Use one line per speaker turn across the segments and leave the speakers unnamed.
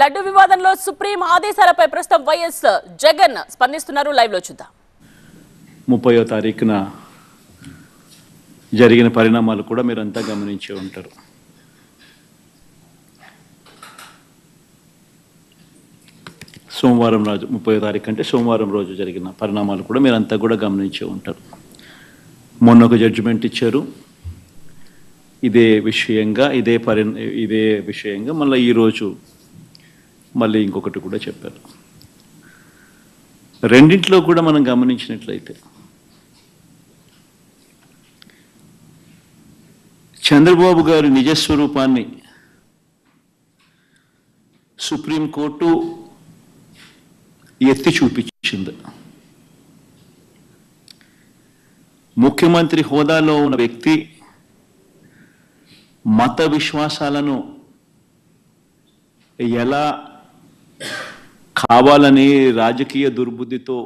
లడ్డు వివాదంలో సుప్రీం ఆదేశాలపై ప్రస్తుతం వైఎస్ జగన్ స్పందిస్తున్నారు. లైవ్ లో చూద్దాం.
30వ తారీఖున జరిగిన పరిణామాలు కూడా మీరంతా గమనించే ఉంటారు. సోమవారం రోజు 30వ తారీఖు అంటే సోమవారం రోజు జరిగిన పరిణామాలు కూడా మీరంతా కూడా గమనించే ఉంటారు. మొన్న ఒక జడ్జిమెంట్ ఇచ్చారు. ఇదే విషయంగా మళ్ళీ ఈరోజు మళ్ళీ ఇంకొకటి కూడా చెప్పారు. రెండింటిలో కూడా మనం గమనించినట్లయితే చంద్రబాబు గారి నిజస్వరూపాన్ని సుప్రీంకోర్టు ఎత్తి చూపించింది. ముఖ్యమంత్రి హోదాలో ఉన్న వ్యక్తి మత విశ్వాసాలను ఎలా కావాలని రాజకీయ దుర్బుద్ధితో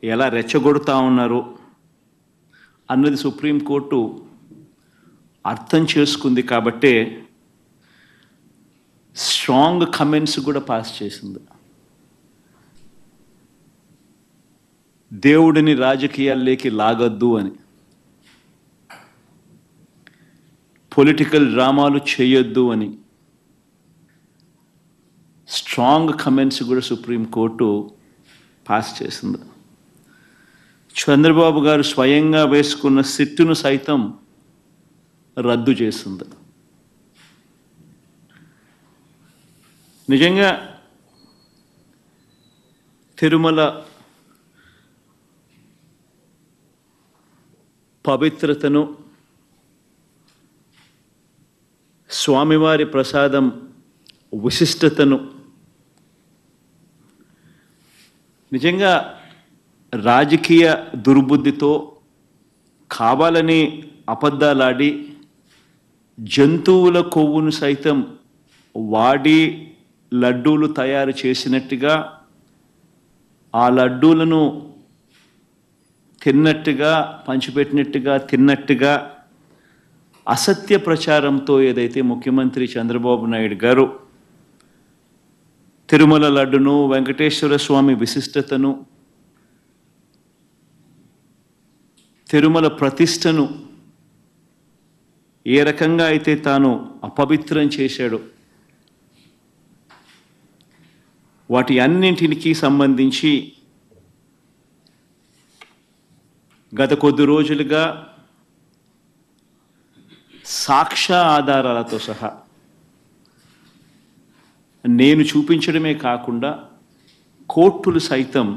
ఎలా రెచ్చగొడతా ఉన్నారు అన్నది సుప్రీంకోర్టు అర్థం చేసుకుంది. కాబట్టే స్ట్రాంగ్ కమెంట్స్ కూడా పాస్ చేసింది. దేవుడిని రాజకీయాల్లోకి లాగొద్దు అని, పొలిటికల్ డ్రామాలు చేయొద్దు అని స్ట్రాంగ్ కమెంట్స్ కూడా సుప్రీంకోర్టు పాస్ చేసింది. చంద్రబాబు గారు స్వయంగా వేసుకున్న సిట్టును సైతం రద్దు చేసింది. నిజంగా తిరుమల పవిత్రతను, స్వామివారి ప్రసాదం విశిష్టతను నిజంగా రాజకీయ దుర్బుద్ధితో కావాలని అబద్ధాలాడి జంతువుల కొవ్వును సైతం వాడి లడ్డూలు తయారు చేసినట్టుగా, ఆ లడ్డూలను తిన్నట్టుగా, పంచిపెట్టినట్టుగా, తిన్నట్టుగా అసత్య ప్రచారంతో ఏదైతే ముఖ్యమంత్రి చంద్రబాబు నాయుడు గారు తిరుమల లడ్డును, వెంకటేశ్వర స్వామి విశిష్టతను, తిరుమల ప్రతిష్టను ఏ రకంగా అయితే తాను అపవిత్రం చేశాడో వాటి అన్నింటికి సంబంధించి గత కొద్ది రోజులుగా సాక్ష్య ఆధారాలతో సహా నేను చూపించడమే కాకుండా కోర్టులు సైతం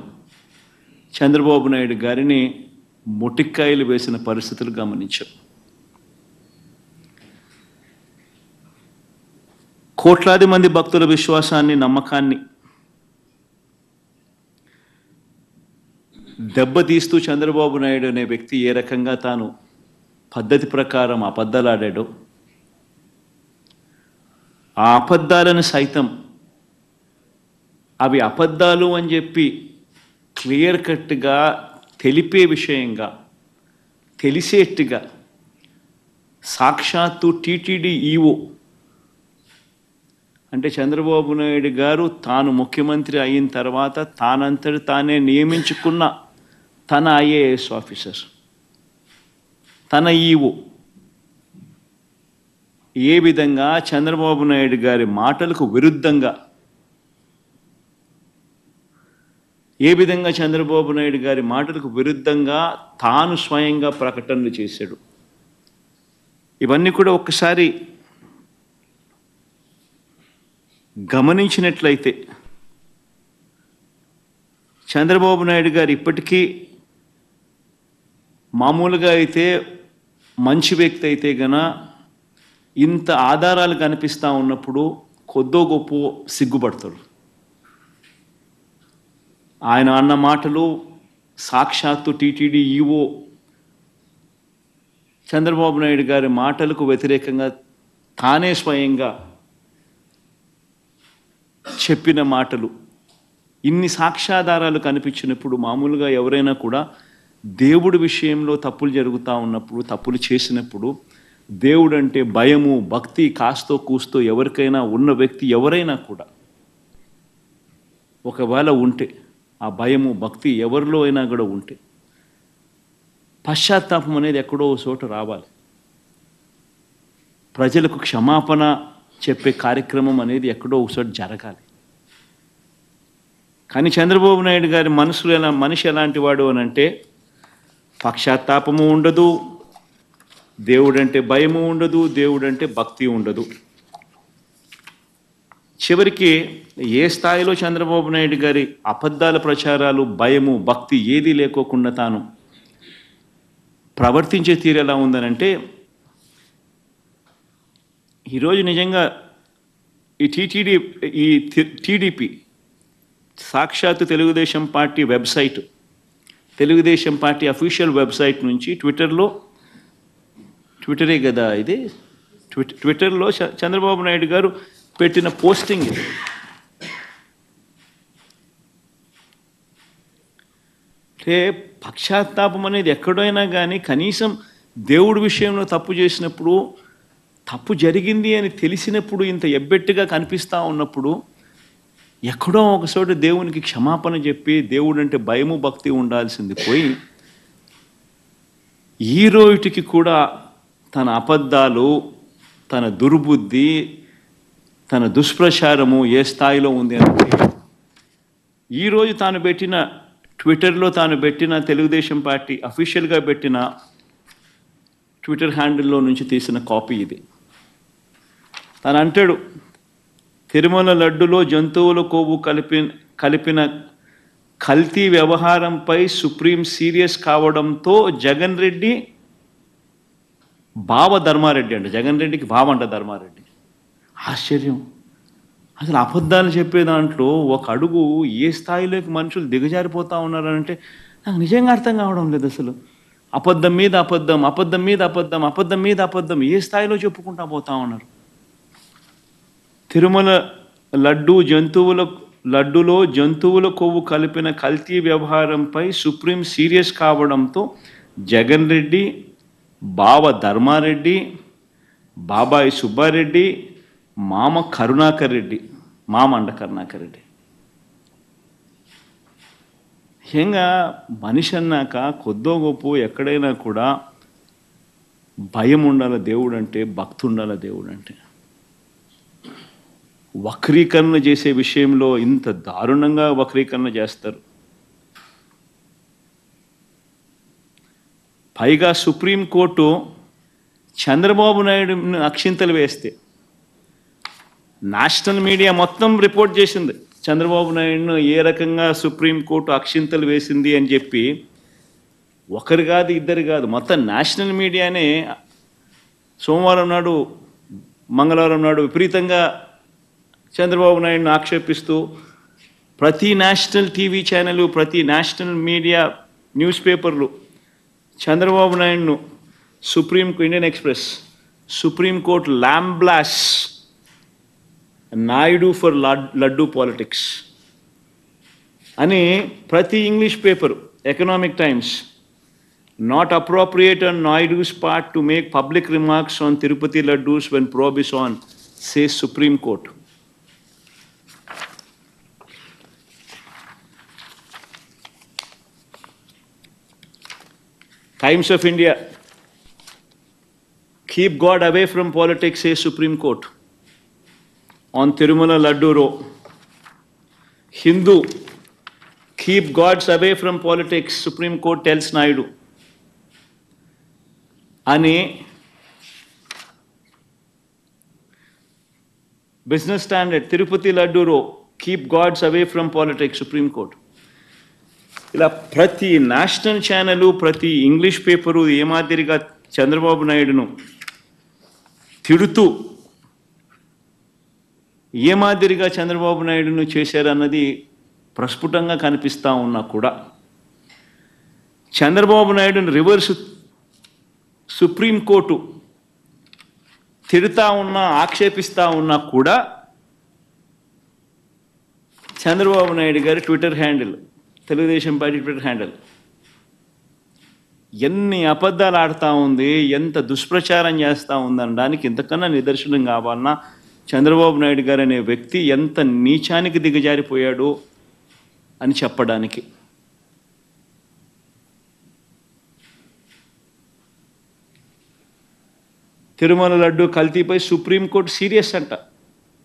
చంద్రబాబు నాయుడు గారిని మొటిక్కాయలు వేసిన పరిస్థితులు గమనించారు. కోట్లాది మంది భక్తుల విశ్వాసాన్ని, నమ్మకాన్ని దెబ్బతీస్తూ చంద్రబాబు నాయుడు అనే వ్యక్తి ఏ రకంగా తాను పద్ధతి ప్రకారం అబద్ధాలాడాడో, ఆ అబద్ధాలను సైతం అవి అబద్ధాలు అని చెప్పి క్లియర్ కట్గా తెలిపే విషయంగా, తెలిసేట్టుగా సాక్షాత్తు టీటీడీ ఈఓ అంటే చంద్రబాబు నాయుడు గారు తాను ముఖ్యమంత్రి అయిన తర్వాత తానంతటి తానే నియమించుకున్న తన ఐఏఎస్ ఆఫీసర్, తన ఈఓ ఏ విధంగా చంద్రబాబు నాయుడు గారి మాటలకు విరుద్ధంగా, చంద్రబాబు నాయుడు గారి మాటలకు విరుద్ధంగా తాను స్వయంగా ప్రకటనలు చేశాడు. ఇవన్నీ కూడా ఒక్కసారి గమనించినట్లయితే చంద్రబాబు నాయుడు గారు ఇప్పటికీ మామూలుగా అయితే మంచి వ్యక్తి అయితే గన ఇంత ఆధారాలు కనిపిస్తూ ఉన్నప్పుడు కొద్దో గొప్ప సిగ్గుపడతాడు. ఆయన అన్న మాటలు సాక్షాత్తు టీటీడీ ఈఓ చంద్రబాబు నాయుడు గారి మాటలకు వ్యతిరేకంగా తానే స్వయంగా చెప్పిన మాటలు, ఇన్ని సాక్ష్యాధారాలు కనిపించినప్పుడు మామూలుగా ఎవరైనా కూడా దేవుడి విషయంలో తప్పులు జరుగుతూ ఉన్నప్పుడు, తప్పులు చేసినప్పుడు దేవుడు అంటే భయము భక్తి కాస్తో కూస్తో ఎవరికైనా ఉన్న వ్యక్తి ఎవరైనా కూడా ఒకవేళ ఉంటే ఆ భయము భక్తి ఎవరిలో అయినా కూడా ఉంటే పశ్చాత్తాపం అనేది ఎక్కడో ఒక చోట రావాలి. ప్రజలకు క్షమాపణ చెప్పే కార్యక్రమం అనేది ఎక్కడో ఒక చోట జరగాలి. కానీ చంద్రబాబు నాయుడు గారి మనిషి ఎలాంటి వాడు అని అంటే పశ్చాత్తాపము ఉండదు, దేవుడంటే భయము ఉండదు, దేవుడంటే భక్తి ఉండదు. చివరికి ఏ స్థాయిలో చంద్రబాబు నాయుడు గారి అబద్ధాల ప్రచారాలు భయము భక్తి ఏది లేకోకుండా తాను ప్రవర్తించే తీరు ఎలా ఉందనంటే, ఈరోజు నిజంగా ఈ టీడీపీ సాక్షాత్తు Telugu Desam party website, Telugu Desam party official website నుంచి ట్విట్టరే కదా ఇది, ట్విట్టర్లో చంద్రబాబు నాయుడు గారు పెట్టిన పోస్టింగ్ ఇది. అంటే పశ్చాత్తాపం అనేది ఎక్కడైనా కానీ కనీసం దేవుడి విషయంలో తప్పు చేసినప్పుడు, తప్పు జరిగింది అని తెలిసినప్పుడు, ఇంత ఎబ్బెట్టుగా కనిపిస్తూ ఉన్నప్పుడు ఎక్కడో ఒకచోట దేవునికి క్షమాపణ చెప్పి దేవుడు అంటే భయము భక్తి ఉండాల్సింది పోయి ఈ రోజుకి కూడా తన అబద్ధాలు, తన దుర్బుద్ధి, తన దుష్ప్రచారము ఏ స్థాయిలో ఉంది అంటే ఈరోజు తాను పెట్టిన ట్విట్టర్లో తాను పెట్టిన తెలుగుదేశం పార్టీ అఫీషియల్గా పెట్టిన ట్విట్టర్ హ్యాండిల్లో నుంచి తీసిన కాపీ ఇది. తను అంటాడు, తిరుమల లడ్డులో జంతువుల కొవ్వు కలిపిన కల్తీ వ్యవహారంపై సుప్రీం సీరియస్ కావడంతో జగన్ రెడ్డి బావ ధర్మారెడ్డి అంట, జగన్ రెడ్డికి బావ అంట ధర్మారెడ్డి. ఆశ్చర్యం. అసలు అబద్ధాలు చెప్పే దాంట్లో ఒక అడుగు ఏ స్థాయిలోకి మనుషులు దిగజారిపోతూ ఉన్నారంటే నాకు నిజంగా అర్థం కావడం లేదు. అసలు అబద్ధం మీద అబద్ధం, అబద్ధం మీద అబద్ధం, అబద్ధం మీద అబద్ధం ఏ స్థాయిలో చెప్పుకుంటా పోతా ఉన్నారు. తిరుమల లడ్డులో జంతువుల కొవ్వు కలిపిన కల్తీ వ్యవహారంపై సుప్రీం సీరియస్ కావడంతో జగన్ రెడ్డి, బావ ధర్మారెడ్డి, బాబాయి సుబ్బారెడ్డి, మామ కరుణాకర్ రెడ్డి, మామండ కరుణాకర్ రెడ్డి. ముఖ్యంగా మనిషి అన్నాక కొద్దో గొప్ప ఎక్కడైనా కూడా భయం ఉండాలి దేవుడు అంటే, భక్తి ఉండాలి దేవుడు అంటే. వక్రీకరణ చేసే విషయంలో ఇంత దారుణంగా వక్రీకరణ చేస్తారు. పైగా సుప్రీంకోర్టు చంద్రబాబు నాయుడు అక్షింతలు వేస్తే నేషనల్ మీడియా మొత్తం రిపోర్ట్ చేసింది చంద్రబాబు నాయుడును ఏ రకంగా సుప్రీంకోర్టు అక్షింతలు వేసింది అని చెప్పి. ఒకరు కాదు ఇద్దరు కాదు, మొత్తం నేషనల్ మీడియానే సోమవారం నాడు మంగళవారం నాడు విపరీతంగా చంద్రబాబు నాయుడును ఆక్షేపిస్తూ ప్రతి నేషనల్ టీవీ ఛానల్, ప్రతి నేషనల్ మీడియా న్యూస్ పేపర్లు చంద్రబాబు నాయుడును Indian Express supreme court lambasts Naidu for laddu politics అని ప్రతి English paper, Economic Times, not appropriate on Naidu's part to make public remarks on Tirupati laddus when probe is on, says Supreme Court. Times of India, keep God away from politics, says Supreme Court on Tirumala Laddu Row. Hindu, keep gods away from politics, Supreme Court tells Naidu. Ani Business Standard, Tirupati Laddu Row, keep gods away from politics, Supreme Court. ఇలా ప్రతి national channel, ప్రతి English paper ఏ మాదిరిగా చంద్రబాబు నాయుడును తిడుతూ ఏ మాదిరిగా చంద్రబాబు నాయుడును చేశారన్నది ప్రస్ఫుటంగా కనిపిస్తూ ఉన్నా కూడా చంద్రబాబు నాయుడును రివర్స్ సుప్రీంకోర్టు తిడుతూ ఉన్నా, ఆక్షేపిస్తూ ఉన్నా కూడా చంద్రబాబు నాయుడు గారి Twitter handle, Telugu Desam party Twitter handle ఎన్ని అబద్ధాలు ఆడుతూ ఉంది, ఎంత దుష్ప్రచారం చేస్తూ ఉందనడానికి ఇంతకన్నా నిదర్శనం కావాలన్నా చంద్రబాబు నాయుడు గారు అనే వ్యక్తి ఎంత నీచానికి దిగజారిపోయాడు అని చెప్పడానికి. తిరుమల లడ్డు కల్తీపై సుప్రీంకోర్టు సీరియస్ అంట.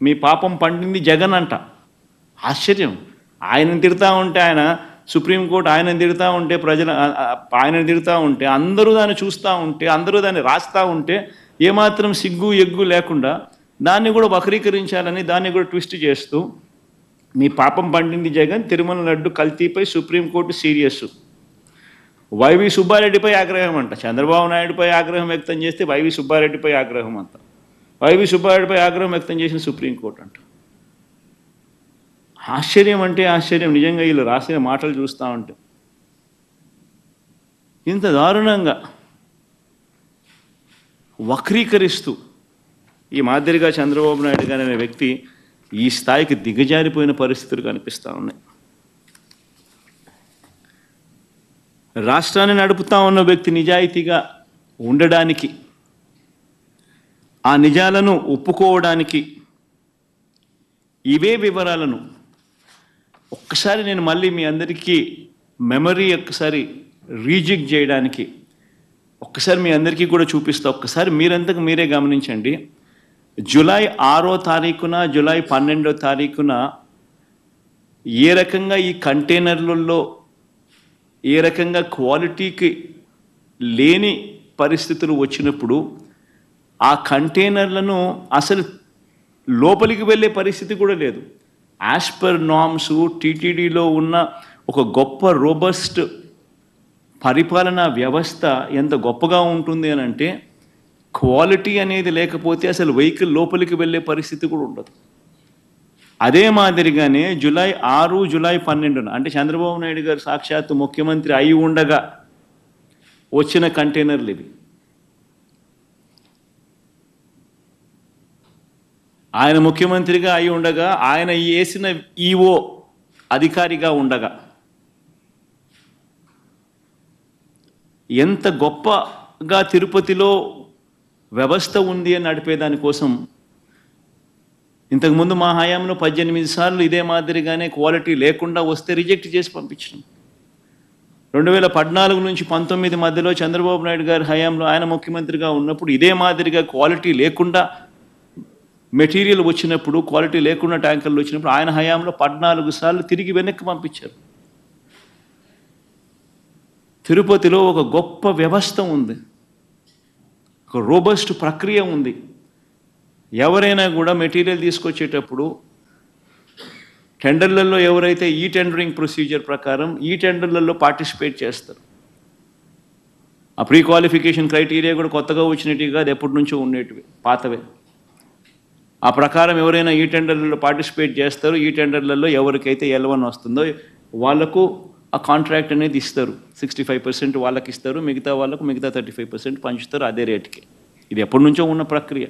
మీ పాపం పండింది జగన్ అంట. ఆశ్చర్యం. ఆయనను తిడతా ఉంటే ఆయన సుప్రీంకోర్టు ఆయనను తిడతా ఉంటే ఆయనను తిడతా ఉంటే అందరూ దాన్ని చూస్తూ ఉంటే అందరూ దాన్ని రాస్తూ ఉంటే ఏమాత్రం సిగ్గు ఎగ్గు లేకుండా దాన్ని కూడా వక్రీకరించాలని దాన్ని కూడా ట్విస్ట్ చేస్తూ మీ పాపం పండింది జగన్, తిరుమల లడ్డు కల్తీపై సుప్రీంకోర్టు సీరియస్. వైవి సుబ్బారెడ్డిపై ఆగ్రహం అంట. చంద్రబాబు నాయుడుపై ఆగ్రహం వ్యక్తం చేస్తే వైవి సుబ్బారెడ్డిపై ఆగ్రహం అంట. వైవి సుబ్బారెడ్డిపై ఆగ్రహం వ్యక్తం చేసిన సుప్రీంకోర్టు అంట. ఆశ్చర్యం అంటే ఆశ్చర్యం. నిజంగా వీళ్ళు రాసిన మాటలు చూస్తూ ఉంటే ఇంత దారుణంగా వక్రీకరిస్తూ ఈ మాదిరిగా చంద్రబాబు నాయుడు గారు అనే వ్యక్తి ఈ స్థాయికి దిగజారిపోయిన పరిస్థితులు కనిపిస్తూ ఉన్నాయి. రాష్ట్రాన్ని నడుపుతా ఉన్న వ్యక్తి నిజాయితీగా ఉండడానికి, ఆ నిజాలను ఒప్పుకోవడానికి ఇవే వివరాలను ఒక్కసారి నేను మళ్ళీ మీ అందరికీ మెమరీ ఒక్కసారి రీజిక్ చేయడానికి ఒక్కసారి మీ అందరికీ కూడా చూపిస్తా. ఒక్కసారి మీరంతకు మీరే గమనించండి. జూలై 6వ తారీఖున, జూలై 12వ తారీఖున ఏ రకంగా ఈ కంటైనర్లలో ఏ రకంగా క్వాలిటీకి లేని పరిస్థితులు వచ్చినప్పుడు ఆ కంటైనర్లను అసలు లోపలికి వెళ్ళే పరిస్థితి కూడా లేదు. యాజ్ పర్ నార్మ్స్ టీటీడీలో ఉన్న ఒక గొప్ప రోబస్ట్ పరిపాలనా వ్యవస్థ ఎంత గొప్పగా ఉంటుంది అని అంటే క్వాలిటీ అనేది లేకపోతే అసలు వెహికల్ లోపలికి వెళ్ళే పరిస్థితి కూడా ఉండదు. అదే మాదిరిగానే జూలై 6, జూలై 12 అంటే చంద్రబాబు నాయుడు గారు సాక్షాత్తు ముఖ్యమంత్రి అయి ఉండగా వచ్చిన కంటైనర్లు ఇవి. ఆయన ముఖ్యమంత్రిగా అయి ఉండగా, ఆయన వేసిన ఈఓ అధికారిగా ఉండగా ఎంత గొప్పగా తిరుపతిలో వ్యవస్థ ఉంది అని నడిపేదానికోసం ఇంతకుముందు మా హయాంలో 18 సార్లు ఇదే మాదిరిగానే క్వాలిటీ లేకుండా వస్తే రిజెక్ట్ చేసి పంపించడం. 2014 నుంచి 19 మధ్యలో చంద్రబాబు నాయుడు గారి హయాంలో ఆయన ముఖ్యమంత్రిగా ఉన్నప్పుడు ఇదే మాదిరిగా క్వాలిటీ లేకుండా మెటీరియల్ వచ్చినప్పుడు, క్వాలిటీ లేకుండా ట్యాంకర్లు వచ్చినప్పుడు ఆయన హయాంలో 14 సార్లు తిరిగి వెనక్కి పంపించారు. తిరుపతిలో ఒక గొప్ప వ్యవస్థ ఉంది, ఒక రోబస్ట్ ప్రక్రియ ఉంది. ఎవరైనా కూడా మెటీరియల్ తీసుకొచ్చేటప్పుడు టెండర్లలో ఎవరైతే ఈ టెండరింగ్ ప్రొసీజర్ ప్రకారం ఈ టెండర్లలో పార్టిసిపేట్ చేస్తారు. ఆ ప్రీ క్వాలిఫికేషన్ క్రైటీరియా కూడా కొత్తగా వచ్చినట్టుగా కాదు, ఎప్పటి నుంచో ఉండేటివి, పాతవే. ఆ ప్రకారం ఎవరైనా ఈ టెండర్లలో పార్టిసిపేట్ చేస్తారు. ఈ టెండర్లలో ఎవరికైతే L1 వస్తుందో వాళ్లకు ఆ కాంట్రాక్ట్ అనేది ఇస్తారు. 65% వాళ్ళకి ఇస్తారు, మిగతా వాళ్ళకు మిగతా 35% పంచుతారు అదే రేటుకి. ఇది ఎప్పటి నుంచో ఉన్న ప్రక్రియ.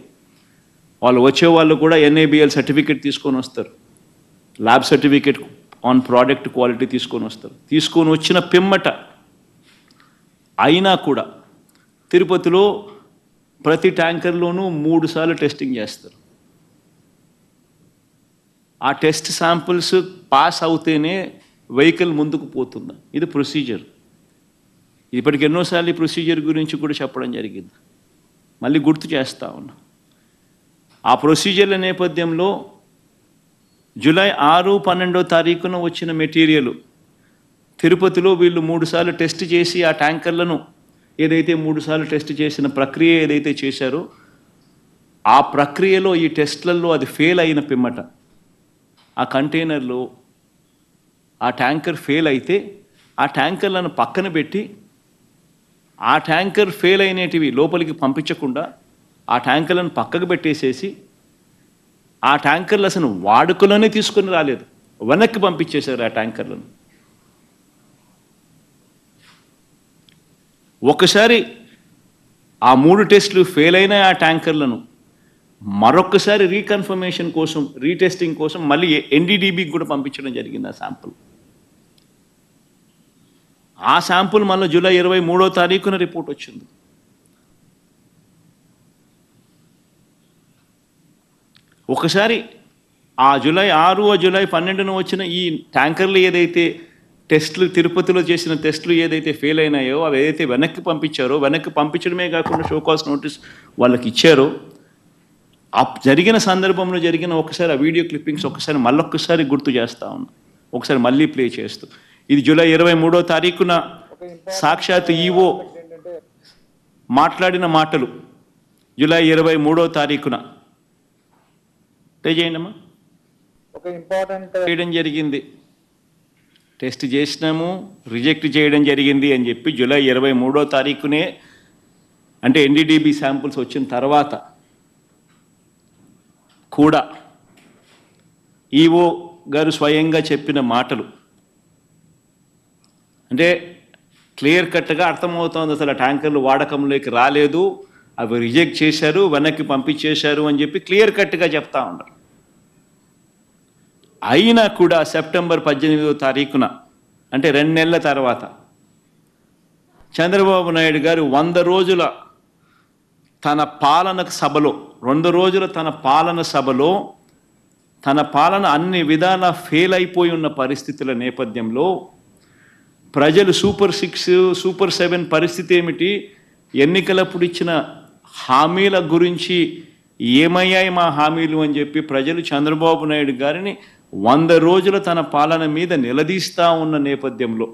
వాళ్ళు వచ్చే వాళ్ళు కూడా NABL సర్టిఫికేట్ తీసుకొని వస్తారు, lab certificate on product quality తీసుకొని వస్తారు. తీసుకొని వచ్చిన పిమ్మట అయినా కూడా తిరుపతిలో ప్రతి ట్యాంకర్లోనూ 3 సార్లు టెస్టింగ్ చేస్తారు. ఆ టెస్ట్ శాంపుల్స్ పాస్ అవుతేనే వెహికల్ ముందుకు పోతుందా. ఇది ప్రొసీజర్. ఇప్పటికి ఎన్నోసార్లు ఈ ప్రొసీజర్ గురించి కూడా చెప్పడం జరిగింది, మళ్ళీ గుర్తు చేస్తా ఉన్నా. ఆ ప్రొసీజర్ల నేపథ్యంలో జూలై 6, 12వ తారీఖున వచ్చిన మెటీరియల్ తిరుపతిలో వీళ్ళు 3 సార్లు టెస్ట్ చేసి ఆ ట్యాంకర్లను ఏదైతే 3 సార్లు టెస్ట్ చేసిన ప్రక్రియ ఏదైతే చేశారో ఆ ప్రక్రియలో ఈ టెస్ట్లలో అది ఫెయిల్ అయిన పిమ్మట ఆ కంటైనర్లో ఆ ట్యాంకర్ ఫెయిల్ అయితే ఆ ట్యాంకర్లను పక్కన పెట్టి ఆ ట్యాంకర్ ఫెయిల్ అయినటివి లోపలికి పంపించకుండా ఆ ట్యాంకర్లను పక్కకు పెట్టేసేసి ఆ ట్యాంకర్లు అసలు వాడుకలోనే తీసుకొని రాలేదు, వెనక్కి పంపించేశారు ఆ ట్యాంకర్లను. ఒకసారి ఆ 3 టెస్టులు ఫెయిల్ అయిన ఆ ట్యాంకర్లను మరొకసారి రీకన్ఫర్మేషన్ కోసం, రీటెస్టింగ్ కోసం మళ్ళీ NDDBకి కూడా పంపించడం జరిగింది ఆ శాంపుల్. ఆ శాంపుల్ మళ్ళీ జూలై 23వ తారీఖున రిపోర్ట్ వచ్చింది. ఒకసారి ఆ జూలై 6 జూలై 12న వచ్చిన ఈ ట్యాంకర్లు ఏదైతే టెస్టులు తిరుపతిలో చేసిన టెస్టులు ఏదైతే ఫెయిల్ అయినాయో అవి ఏదైతే వెనక్కి పంపించారో, వెనక్కి పంపించడమే కాకుండా షోకాస్ నోటీస్ వాళ్ళకి ఇచ్చారో, జరిగిన సందర్భంలో జరిగిన ఒకసారి ఆ వీడియో క్లిప్పింగ్స్ ఒకసారి మళ్ళొక్కసారి గుర్తు చేస్తా ఉన్నా, ఒకసారి మళ్ళీ ప్లే చేస్తూ. ఇది జూలై 23వ తారీఖున సాక్షాత్ ఈవో మాట్లాడిన మాటలు. జూలై 23వ తారీఖున చేయండి అమ్మా. చేయడం జరిగింది, టెస్ట్ చేసినాము, రిజెక్ట్ చేయడం జరిగింది అని చెప్పి జూలై 23వ తారీఖునే, అంటే ఎన్డీడీబీ శాంపుల్స్ వచ్చిన తర్వాత కూడా ఈవో గారు స్వయంగా చెప్పిన మాటలు అంటే క్లియర్ కట్గా అర్థమవుతోంది. అసలు ఆ ట్యాంకర్లు వాడకంలోకి రాలేదు, అవి రిజెక్ట్ చేశారు, వెనక్కి పంపించేశారు అని చెప్పి క్లియర్ కట్గా చెప్తా ఉన్నారు. అయినా కూడా సెప్టెంబర్ 18వ తారీఖున, అంటే 2 నెలల తర్వాత, చంద్రబాబు నాయుడు గారు 100 రోజుల తన పాలన సభలో, 2 రోజుల తన పాలన సభలో, తన పాలన అన్ని విధాల ఫెయిల్ అయిపోయి ఉన్న పరిస్థితుల నేపథ్యంలో ప్రజలు సూపర్ 6, సూపర్ 7 పరిస్థితి ఏమిటి, ఎన్నికలప్పుడు ఇచ్చిన హామీల గురించి ఏమయ్యాయి మా హామీలు అని చెప్పి ప్రజలు చంద్రబాబు నాయుడు గారిని 100 రోజుల తన పాలన మీద నిలదీస్తూ ఉన్న నేపథ్యంలో,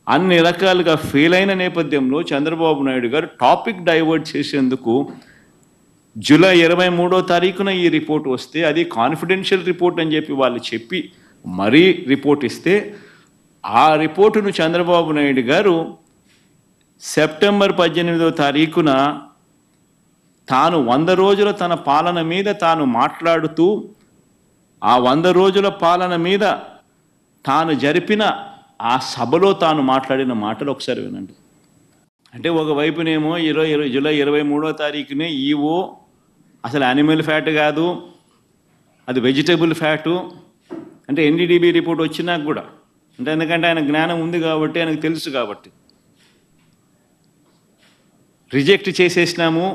అన్ని రకాలుగా ఫెయిల్ అయిన నేపథ్యంలో చంద్రబాబు నాయుడు గారు టాపిక్ డైవర్ట్ చేసేందుకు జూలై 23వ తారీఖున ఈ రిపోర్ట్ వస్తే, అది కాన్ఫిడెన్షియల్ రిపోర్ట్ అని చెప్పి వాళ్ళు చెప్పి మరీ రిపోర్ట్ ఇస్తే, ఆ రిపోర్టును చంద్రబాబు నాయుడు గారు సెప్టెంబర్ 18వ తారీఖున తాను 100 రోజుల తన పాలన మీద తాను మాట్లాడుతూ, ఆ 100 రోజుల పాలన మీద తాను జరిపిన ఆ సభలో తాను మాట్లాడిన మాటలు ఒకసారి వినండి. అంటే ఒకవైపునేమో జూలై 23వ తారీఖునే ఈవో అసలు యానిమల్ ఫ్యాట్ కాదు, అది వెజిటబుల్ ఫ్యాటు, అంటే ఎన్డీడీబీ రిపోర్ట్ వచ్చినాక కూడా, అంటే ఎందుకంటే ఆయన జ్ఞానం ఉంది కాబట్టి, ఆయనకు తెలుసు కాబట్టి, రిజెక్ట్ చేసేసినాము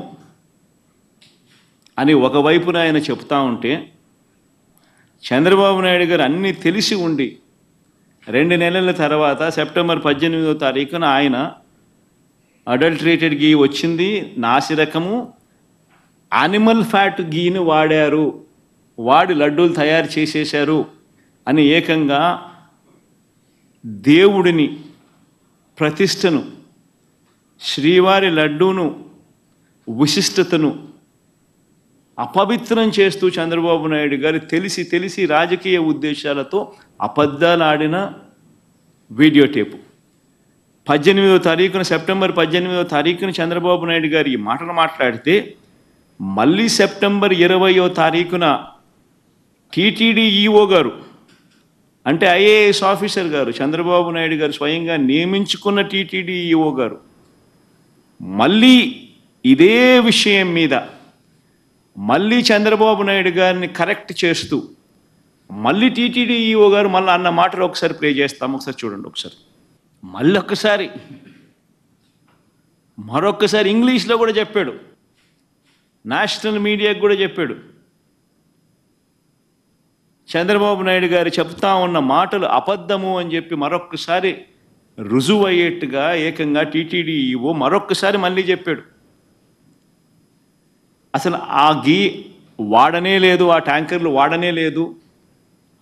అని ఒకవైపున ఆయన చెప్తా ఉంటే, చంద్రబాబు నాయుడు గారు అన్నీ తెలిసి ఉండి 2 నెలల తర్వాత సెప్టెంబర్ 18వ తారీఖున ఆయన అడల్ట్రేటెడ్ గీ వచ్చింది, నాసిరకము యానిమల్ ఫ్యాట్ గీని వాడారు, వాడి లడ్డూలు తయారు చేసేశారు అని ఏకంగా దేవుడిని, ప్రతిష్టను, శ్రీవారి లడ్డూను, విశిష్టతను అపవిత్రం చేస్తూ చంద్రబాబు నాయుడు గారు తెలిసి రాజకీయ ఉద్దేశాలతో అబద్ధాలు ఆడిన వీడియో టేపు. 18వ తారీఖున, సెప్టెంబర్ 18వ తారీఖున చంద్రబాబు నాయుడు గారు ఈ మాటలు మాట్లాడితే, మళ్ళీ సెప్టెంబర్ 20వ తారీఖున టీటీడీ ఈఓ గారు, అంటే ఐఏఎస్ ఆఫీసర్ గారు, చంద్రబాబు నాయుడు గారు స్వయంగా నియమించుకున్న టీటీడీ ఈఓ గారు మళ్ళీ ఇదే విషయం మీద మళ్ళీ చంద్రబాబు నాయుడు గారిని కరెక్ట్ చేస్తూ, మళ్ళీ టీటీడీ ఈఓ గారు మళ్ళీ అన్న మాటలు ఒకసారి ప్లే చేస్తాము, ఒకసారి చూడండి. ఒకసారి మరొక్కసారి ఇంగ్లీష్లో కూడా చెప్పాడు, నేషనల్ మీడియాకు కూడా చెప్పాడు. చంద్రబాబు నాయుడు గారు చెప్తా ఉన్న మాటలు అబద్ధము అని చెప్పి మరొక్కసారి రుజువు అయ్యేట్టుగా ఏకంగా టీటీడీ ఈఓ మరొక్కసారి మళ్ళీ చెప్పాడు. అసలు ఆ గీ వాడనే లేదు, ఆ ట్యాంకర్లు వాడనే లేదు,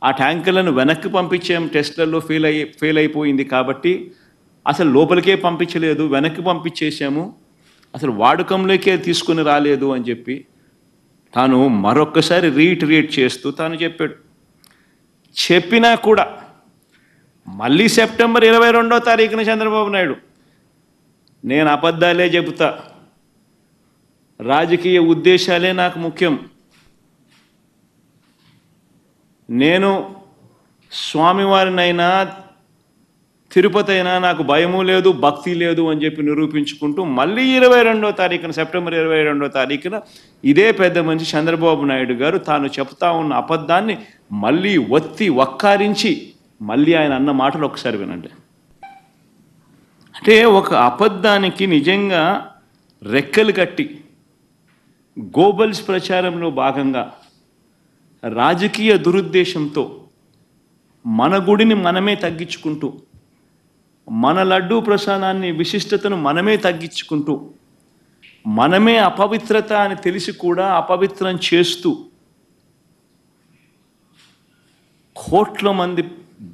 ఆ ట్యాంకర్లను వెనక్కి పంపించాం, టెస్ట్లలో ఫెయిల్ అయిపోయింది కాబట్టి అసలు లోపలికే పంపించలేదు, వెనక్కి పంపించేసాము, అసలు వాడకంలోకే తీసుకుని రాలేదు అని చెప్పి తాను మరొక్కసారి రీఇటరేట్ చేస్తూ తాను చెప్పాడు. చెప్పినా కూడా మళ్ళీ సెప్టెంబర్ 22వ తారీఖున చంద్రబాబు నాయుడు, నేను అబద్ధాలే చెబుతా, రాజకీయ ఉద్దేశాలే నాకు ముఖ్యం, నేను స్వామివారినైనా తిరుపతి అయినా నాకు భయము లేదు, భక్తి లేదు అని చెప్పి నిరూపించుకుంటూ మళ్ళీ 22వ తారీఖున, సెప్టెంబర్ 22వ తారీఖున ఇదే పెద్ద మనిషి చంద్రబాబు నాయుడు గారు తాను చెప్తా ఉన్న అబద్ధాన్ని మళ్ళీ వక్కారించి మళ్ళీ ఆయన అన్న మాటలు ఒకసారి వినండి. అంటే ఒక అబద్ధానికి నిజంగా రెక్కలు కట్టి గోబల్స్ ప్రచారంలో భాగంగా రాజకీయ దురుద్దేశంతో మన గుడిని మనమే తగ్గించుకుంటూ, మన లడ్డూ ప్రసాదాన్ని విశిష్టతను మనమే తగ్గించుకుంటూ, మనమే అపవిత్రత అని తెలిసి కూడా అపవిత్రం చేస్తూ కోట్ల మంది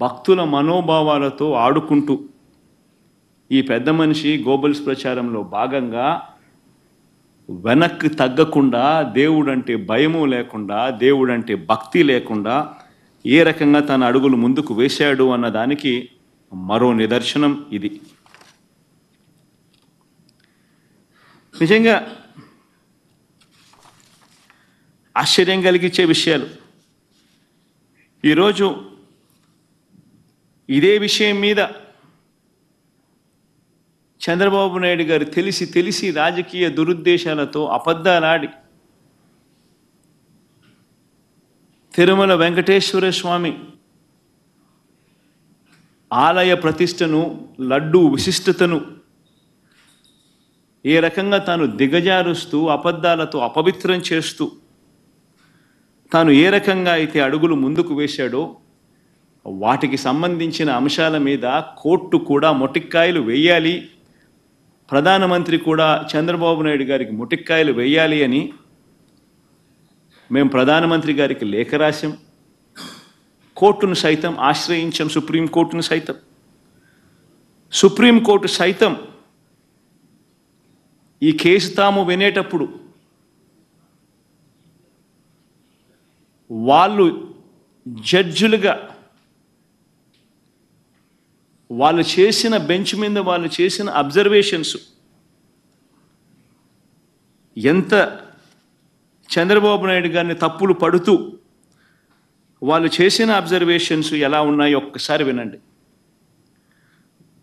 భక్తుల మనోభావాలతో ఆడుకుంటూ ఈ పెద్ద మనిషి గోబల్స్ ప్రచారంలో భాగంగా వెనక్కి తగ్గకుండా, దేవుడంటే భయము లేకుండా, దేవుడంటే భక్తి లేకుండా ఏ రకంగా తన అడుగులు ముందుకు వేశాడు అన్నదానికి మరో నిదర్శనం ఇది. నిజంగా ఆశ్చర్యం కలిగించే విషయాలు. ఈరోజు ఇదే విషయం మీద చంద్రబాబు నాయుడు గారు తెలిసి రాజకీయ దురుద్దేశాలతో అబద్ధాలాడి తిరుమల వెంకటేశ్వర స్వామి ఆలయ ప్రతిష్టను, లడ్డూ విశిష్టతను ఏ రకంగా తాను దిగజారుస్తూ అబద్ధాలతో అపవిత్రం చేస్తూ తాను ఏ రకంగా అయితే అడుగులు ముందుకు వేశాడో వాటికి సంబంధించిన అంశాల మీద కోర్టు కూడా మొటిక్కాయలు వేయాలి, ప్రధానమంత్రి కూడా చంద్రబాబు నాయుడు గారికి మొటిక్కాయలు వేయాలి అని మేము ప్రధానమంత్రి గారికి లేఖ రాశాం. కోర్టును సైతం ఆశ్రయించాం, సుప్రీంకోర్టును సైతం. సుప్రీంకోర్టు సైతం ఈ కేసు తాము వినేటప్పుడు వాళ్ళు జడ్జులుగా వాళ్ళు చేసిన బెంచ్ మీద వాళ్ళు చేసిన అబ్జర్వేషన్స్ ఎంత చంద్రబాబు నాయుడు గారిని తప్పులు పడుతూ వాళ్ళు చేసిన అబ్జర్వేషన్స్ ఎలా ఉన్నాయో ఒక్కసారి వినండి.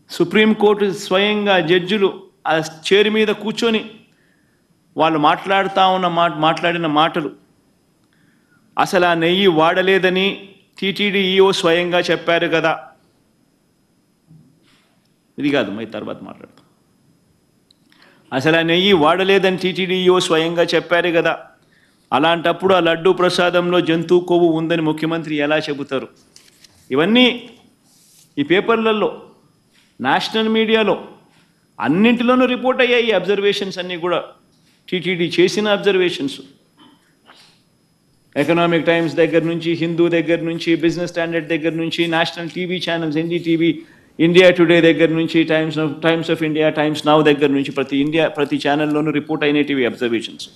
సుప్రీంకోర్టు స్వయంగా జడ్జిలు ఆ చైర్ మీద కూర్చొని వాళ్ళు మాట్లాడిన మాటలు, అసలు ఆ నెయ్యి వాడలేదని టీటీడీ ఈఓ స్వయంగా చెప్పారు కదా. ఇది కాదు, మరి తర్వాత మాట్లాడతాం. అసలు ఆ నెయ్యి వాడలేదని టీటీడీ ఈఓ స్వయంగా చెప్పారు కదా. అలాంటప్పుడు ఆ లడ్డూ ప్రసాదంలో జంతువు కొవ్వు ఉందని ముఖ్యమంత్రి ఎలా చెబుతారు? ఇవన్నీ ఈ పేపర్లలో, నేషనల్ మీడియాలో అన్నింటిలోనూ రిపోర్ట్ అయ్యాయి. అబ్జర్వేషన్స్ అన్నీ కూడా టీటీడీ చేసిన అబ్జర్వేషన్స్. ఎకనామిక్ టైమ్స్ దగ్గర నుంచి, హిందూ దగ్గర నుంచి, బిజినెస్ స్టాండర్డ్ దగ్గర నుంచి, national TV channels, NDTV, India today దగ్గర నుంచి, times of India, times now దగ్గర నుంచి ప్రతి ఛానల్లోనూ రిపోర్ట్ అయినటివి అబ్జర్వేషన్స్.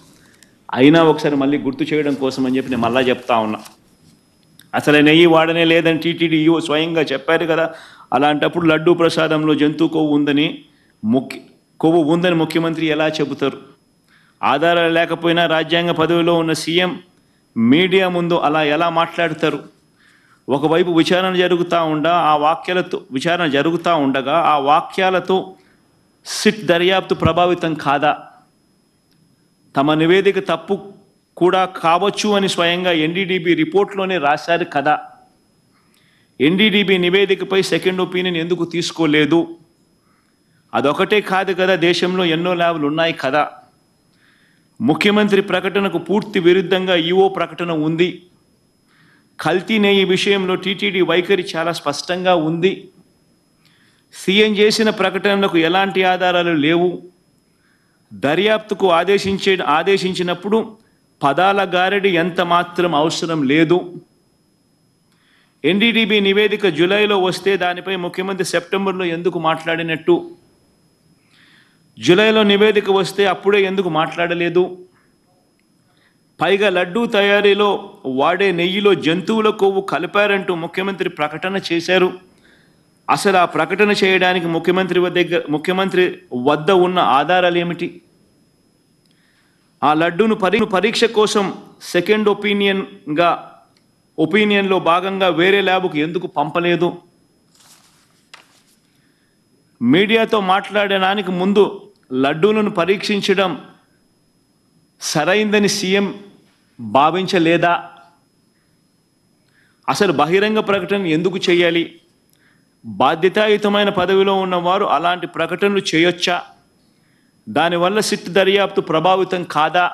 అయినా ఒకసారి మళ్ళీ గుర్తు చేయడం కోసం అని చెప్పి నేను మళ్ళా చెప్తా ఉన్నా. అసలు నెయ్యి వాడనే లేదని టీటీడీ ఈఓ స్వయంగా చెప్పారు కదా. అలాంటప్పుడు లడ్డూ ప్రసాదంలో జంతువు కొవ్వు ఉందని ముఖ్యమంత్రి ఎలా చెబుతారు? ఆధారాలు లేకపోయినా రాజ్యాంగ పదవిలో ఉన్న సీఎం మీడియా ముందు అలా ఎలా మాట్లాడతారు? ఒకవైపు విచారణ జరుగుతూ ఉండగా ఆ వాక్యాలతో సిట్ దర్యాప్తు ప్రభావితం కాదా? తమ నివేదిక తప్పు కూడా కావచ్చు అని స్వయంగా ఎన్డీడీబీ రిపోర్ట్లోనే రాశారు కదా. ఎన్డీడీబీ నివేదికపై సెకండ్ ఒపీనియన్ ఎందుకు తీసుకోలేదు? అదొకటే కాదు కదా, దేశంలో ఎన్నో ల్యాబ్లు ఉన్నాయి కదా. ముఖ్యమంత్రి ప్రకటనకు పూర్తి విరుద్ధంగా ఈఓ ప్రకటన ఉంది. కల్తీ నెయ్యి విషయంలో టీటీడీ వైఖరి చాలా స్పష్టంగా ఉంది. సీఎం చేసిన ప్రకటనలకు ఎలాంటి ఆధారాలు లేవు. దర్యాప్తుకు ఆదేశించినప్పుడు పదాల గారడి ఎంత మాత్రం అవసరం లేదు. ఎన్డీడీబీ నివేదిక జూలైలో వస్తే దానిపై ముఖ్యమంత్రి సెప్టెంబర్లో ఎందుకు మాట్లాడినట్టు? జూలైలో నివేదిక వస్తే అప్పుడే ఎందుకు మాట్లాడలేదు? పైగా లడ్డూ తయారీలో వాడే నెయ్యిలో జంతువుల కొవ్వు కలిపారంటూ ముఖ్యమంత్రి ప్రకటన చేశారు. అసలు ఆ ప్రకటన చేయడానికి ముఖ్యమంత్రి వద్ద ఉన్న ఆధారాలు ఏమిటి? ఆ లడ్డూను పరీక్ష కోసం సెకండ్ ఒపీనియన్లో భాగంగా వేరే ల్యాబ్కు ఎందుకు పంపలేదు? మీడియాతో మాట్లాడడానికి ముందు లడ్డూలను పరీక్షించడం సరైందని సీఎం భావించలేదా? అసలు బహిరంగ ప్రకటన ఎందుకు చేయాలి? బాధ్యతాయుతమైన పదవిలో ఉన్నవారు అలాంటి ప్రకటనలు చేయొచ్చా? దానివల్ల సిట్ దర్యాప్తు ప్రభావితం కాదా?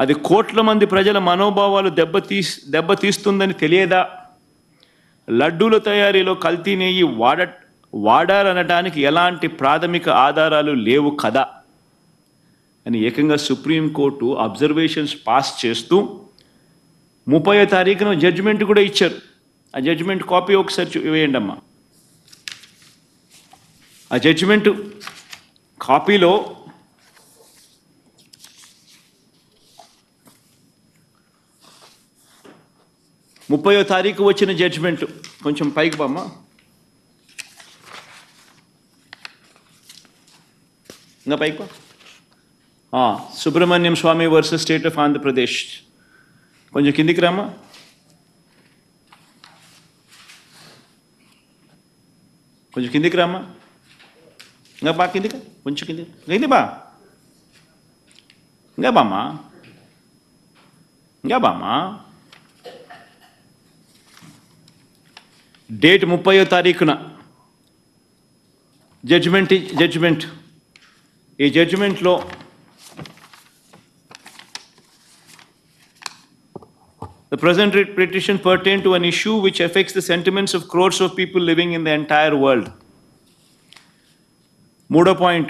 అది కోట్ల మంది ప్రజల మనోభావాలు దెబ్బతీస్తుందని తెలియదా? లడ్డూల తయారీలో కల్తీ నెయ్యి వాడారనడానికి ఎలాంటి ప్రాథమిక ఆధారాలు లేవు కదా అని ఏకంగా సుప్రీంకోర్టు అబ్జర్వేషన్స్ పాస్ చేస్తూ 30వ తారీఖున జడ్జిమెంట్ కూడా ఇచ్చారు. ఆ జడ్జిమెంట్ కాపీ ఒకసారి వేయండి అమ్మా. ఆ జడ్జిమెంట్ కాపీలో ముప్పయో తారీఖు వచ్చిన జడ్జిమెంట్ కొంచెం పైకి బామ్మా. ఇంకా పైకి బా. సుబ్రహ్మణ్యం స్వామి వర్సెస్ స్టేట్ ఆఫ్ ఆంధ్రప్రదేశ్. కొంచెం కిందికి రామ్మా. కొంచెం కిందికి రామ్మా. ఇంకా బా కిందికి, కొంచెం కిందికి, కింది బా. ఇంకా బామ్మా, ఇంకా బామ్మా. డేట్ 30వ తారీఖున జడ్జిమెంట్. ఈ జడ్జిమెంట్లో the present petition pertain to an issue which affects the sentiments of crores of people living in the entire world. Moodo point.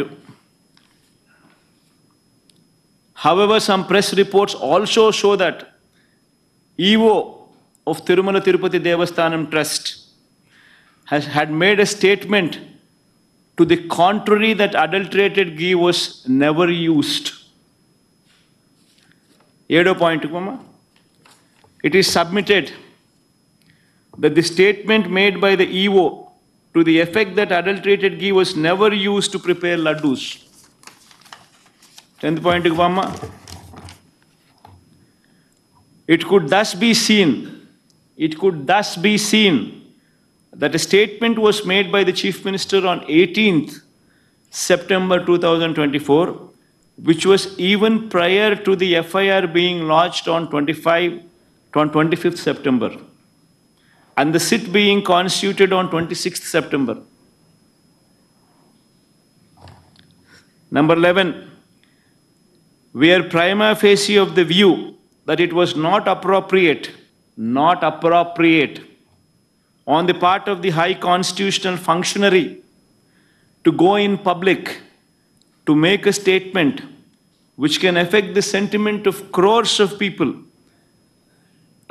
However, some press reports also show that EO of Tirumala Tirupati Devasthanam Trust had made a statement to the contrary that adulterated ghee was never used. Edo point mama. It is submitted that the statement made by the EO to the effect that adulterated ghee was never used to prepare laddus. 10th point mama. It could thus be seen that a statement was made by the Chief Minister on 18th September 2024, which was even prior to the FIR being lodged on 25th September, and the sit being constituted on 26th September. Number 11, we are prima facie of the view that it was not appropriate on the part of the high constitutional functionary to go in public to make a statement which can affect the sentiment of crores of people,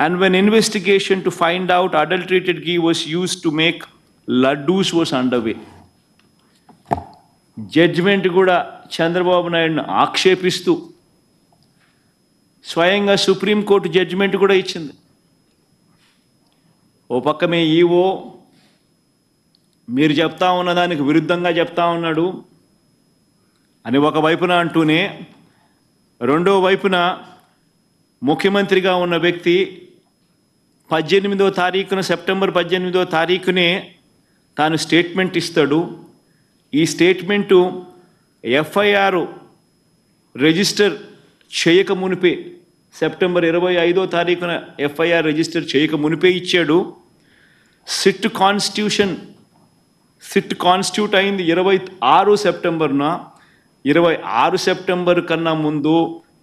and when investigation to find out adulterated ghee was used to make laddus was underway. Judgment kuda Chandrababu Naidu ఆక్షేపిస్తూ స్వయంగా supreme court judgement కూడా ఇచ్చింది. ఓ పక్క మీ EO మీరు చెప్తా ఉన్నదానికి విరుద్ధంగా చెప్తా ఉన్నాడు అని ఒకవైపున అంటూనే, రెండో వైపున ముఖ్యమంత్రిగా ఉన్న వ్యక్తి 18వ తారీఖున సెప్టెంబర్ 18వ తారీఖునే తాను స్టేట్మెంట్ ఇస్తాడు. ఈ స్టేట్మెంటు ఎఫ్ఐఆర్ రిజిస్టర్ చేయక మునిపే సెప్టెంబర్ 25వ తారీఖున ఎఫ్ఐఆర్ రిజిస్టర్ చేయక మునిపే ఇచ్చాడు. సిట్ కాన్స్టిట్యూట్ అయింది 26 సెప్టెంబర్న. 26 సెప్టెంబర్ కన్నా ముందు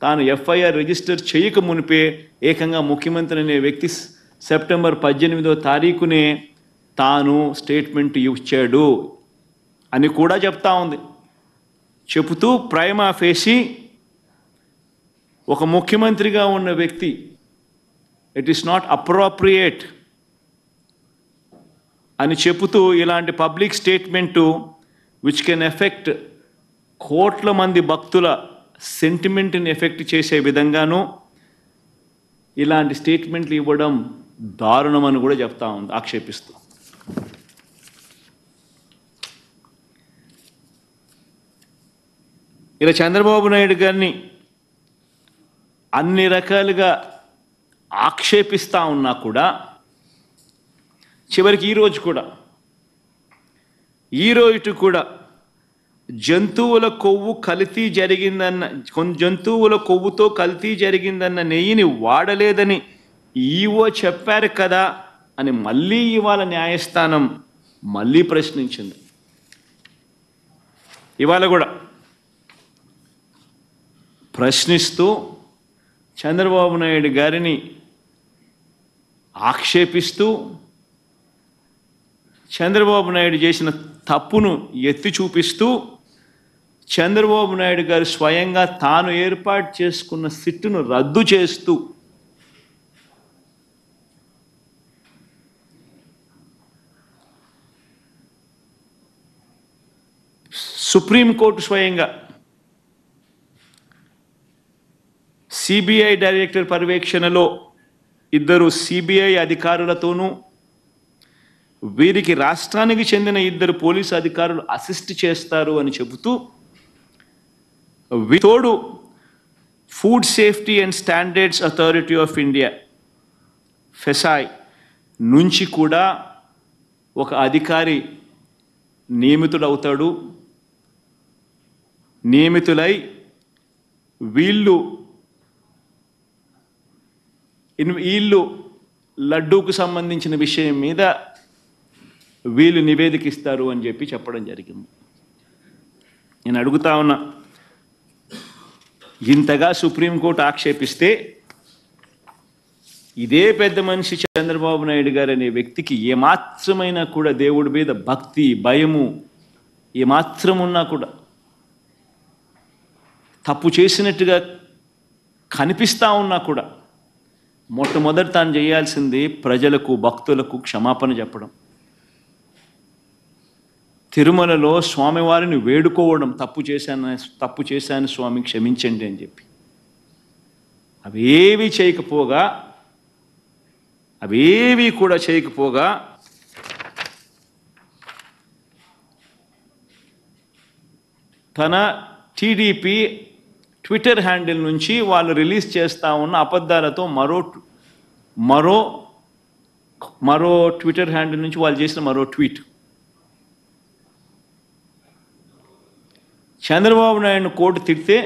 తాను ఎఫ్ఐఆర్ రిజిస్టర్ చేయక మునిపే ఏకంగా ముఖ్యమంత్రి అనే వ్యక్తి సెప్టెంబర్ 18వ తారీఖునే తాను స్టేట్మెంట్ ఇచ్చాడు అని కూడా చెప్తా ఉంది. చెబుతూ ప్రైమా ఫేసి ఒక ముఖ్యమంత్రిగా ఉన్న వ్యక్తి ఇట్ ఈస్ నాట్ అప్రోప్రియేట్ అని చెబుతూ ఇలాంటి public statement which can affect కోట్ల మంది భక్తుల సెంటిమెంట్ని ఎఫెక్ట్ చేసే విధంగానూ ఇలాంటి స్టేట్మెంట్లు ఇవ్వడం దారుణం అని కూడా చెప్తా ఉంది ఆక్షేపిస్తూ. ఇలా చంద్రబాబు నాయుడు గారిని అన్ని రకాలుగా ఆక్షేపిస్తూ ఉన్నా కూడా చివరికి ఈరోజు కూడా జంతువుల కొవ్వుతో కల్తీ జరిగిందన్న నెయ్యిని వాడలేదని ఈవో చెప్పారు కదా అని మళ్ళీ ఇవాళ న్యాయస్థానం మళ్ళీ ప్రశ్నించింది. ఇవాళ కూడా ప్రశ్నిస్తూ చంద్రబాబు నాయుడు గారిని ఆక్షేపిస్తూ చంద్రబాబు నాయుడు చేసిన తప్పును ఎత్తి చూపిస్తూ చంద్రబాబు నాయుడు గారు స్వయంగా తాను ఏర్పాటు చేసుకున్న సిట్టును రద్దు చేస్తూ సుప్రీంకోర్టు స్వయంగా సిబిఐ డైరెక్టర్ పర్యవేక్షణలో ఇద్దరు సిబిఐ అధికారులతోనూ వీరికి రాష్ట్రానికి చెందిన ఇద్దరు పోలీసు అధికారులు అసిస్ట్ చేస్తారు అని చెబుతూ తోడు food safety and standards authority of India FSSAI నుంచి కూడా ఒక అధికారి నియమితుడవుతాడు. నియమితులై వీళ్ళు లడ్డూకు సంబంధించిన విషయం మీద వీళ్ళు నివేదిక ఇస్తారు అని చెప్పడం జరిగింది. నేను అడుగుతా ఉన్నా, ఇంతగా సుప్రీంకోర్టు ఆక్షేపిస్తే ఇదే పెద్ద మనిషి చంద్రబాబు నాయుడు గారు అనే వ్యక్తికి ఏమాత్రమైనా కూడా దేవుడి మీద భక్తి భయము ఏమాత్రం ఉన్నా కూడా తప్పు చేసినట్టుగా కనిపిస్తూ ఉన్నా కూడా మొట్టమొదటి తాను చేయాల్సింది ప్రజలకు భక్తులకు క్షమాపణ చెప్పడం, తిరుమలలో స్వామివారిని వేడుకోవడం, తప్పు చేశాను స్వామి క్షమించండి అని చెప్పి. అవేవి కూడా చేయకపోగా తన టీడీపీ ట్విట్టర్ హ్యాండిల్ నుంచి వాళ్ళు రిలీజ్ చేస్తూ ఉన్న అబద్ధాలతో మరో ట్విట్టర్ హ్యాండిల్ నుంచి వాళ్ళు చేసిన మరో ట్వీట్, చంద్రబాబు నాయుడు కోర్టు తిడితే